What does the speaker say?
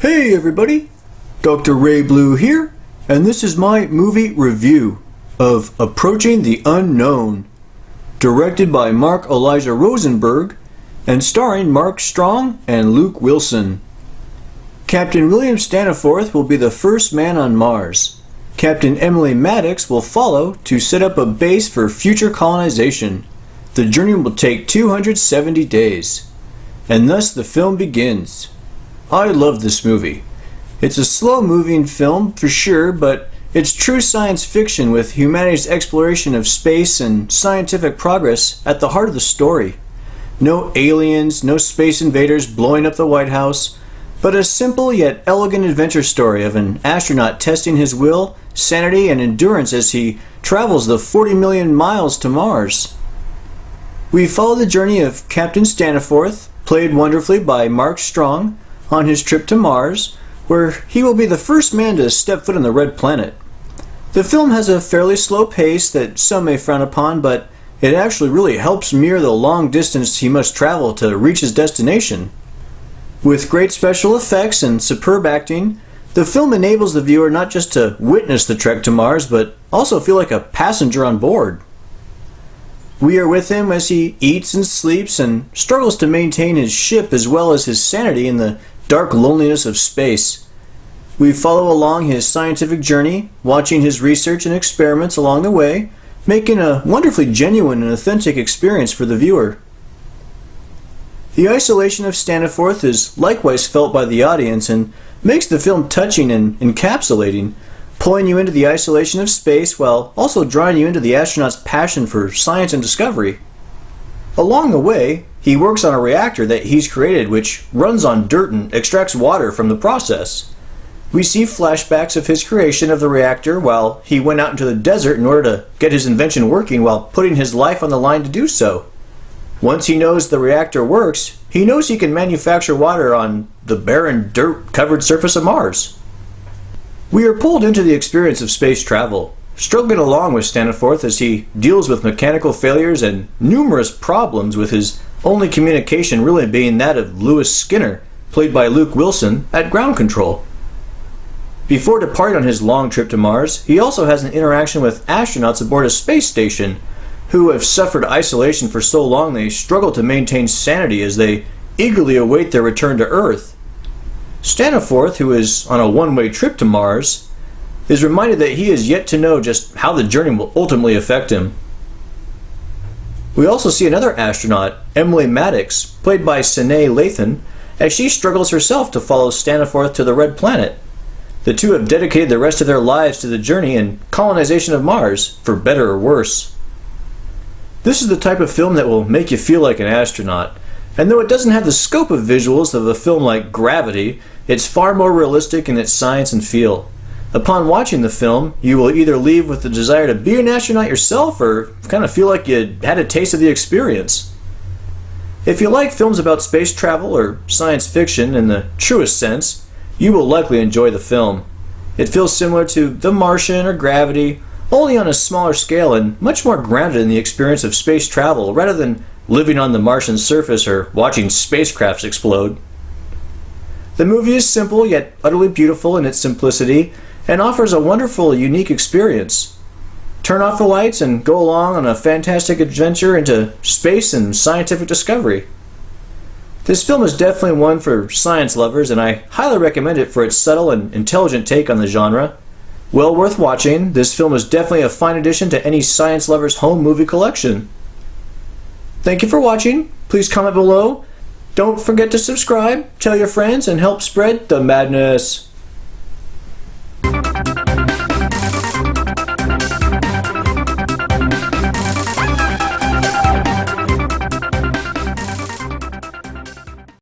Hey everybody, Dr. Ray Blue here, and this is my movie review of Approaching the Unknown, directed by Mark Elijah Rosenberg and starring Mark Strong and Luke Wilson. Captain William Staniforth will be the first man on Mars. Captain Emily Maddox will follow to set up a base for future colonization. The journey will take 270 days, and thus the film begins. I love this movie. It's a slow-moving film for sure, but it's true science fiction with humanity's exploration of space and scientific progress at the heart of the story. No aliens, no space invaders blowing up the White House, but a simple yet elegant adventure story of an astronaut testing his will, sanity, and endurance as he travels the 40 million miles to Mars. We follow the journey of Captain Staniforth, played wonderfully by Mark Strong, on his trip to Mars, where he will be the first man to step foot on the red planet. The film has a fairly slow pace that some may frown upon, but it actually really helps mirror the long distance he must travel to reach his destination. With great special effects and superb acting, the film enables the viewer not just to witness the trek to Mars, but also feel like a passenger on board. We are with him as he eats and sleeps and struggles to maintain his ship as well as his sanity in the dark loneliness of space. We follow along his scientific journey, watching his research and experiments along the way, making a wonderfully genuine and authentic experience for the viewer. The isolation of Staniforth is likewise felt by the audience and makes the film touching and encapsulating, pulling you into the isolation of space while also drawing you into the astronaut's passion for science and discovery. Along the way, he works on a reactor that he's created which runs on dirt and extracts water from the process. We see flashbacks of his creation of the reactor while he went out into the desert in order to get his invention working while putting his life on the line to do so. Once he knows the reactor works, he knows he can manufacture water on the barren, dirt-covered surface of Mars. We are pulled into the experience of space travel, struggling along with Staniforth as he deals with mechanical failures and numerous problems, with his only communication really being that of Lewis Skinner, played by Luke Wilson, at ground control. Before departing on his long trip to Mars, he also has an interaction with astronauts aboard a space station who have suffered isolation for so long they struggle to maintain sanity as they eagerly await their return to Earth. Staniforth, who is on a one-way trip to Mars, is reminded that he is yet to know just how the journey will ultimately affect him. We also see another astronaut, Emily Maddox, played by Sanaa Lathan, as she struggles herself to follow Staniforth to the Red Planet. The two have dedicated the rest of their lives to the journey and colonization of Mars, for better or worse. This is the type of film that will make you feel like an astronaut, and though it doesn't have the scope of visuals of a film like Gravity, it's far more realistic in its science and feel. Upon watching the film, you will either leave with the desire to be an astronaut yourself or kind of feel like you had a taste of the experience. If you like films about space travel or science fiction in the truest sense, you will likely enjoy the film. It feels similar to The Martian or Gravity, only on a smaller scale and much more grounded in the experience of space travel rather than living on the Martian surface or watching spacecrafts explode. The movie is simple yet utterly beautiful in its simplicity and offers a wonderful, unique experience. Turn off the lights and go along on a fantastic adventure into space and scientific discovery. This film is definitely one for science lovers, and I highly recommend it for its subtle and intelligent take on the genre. Well worth watching, this film is definitely a fine addition to any science lover's home movie collection. Thank you for watching. Please comment below. Don't forget to subscribe, tell your friends, and help spread the madness.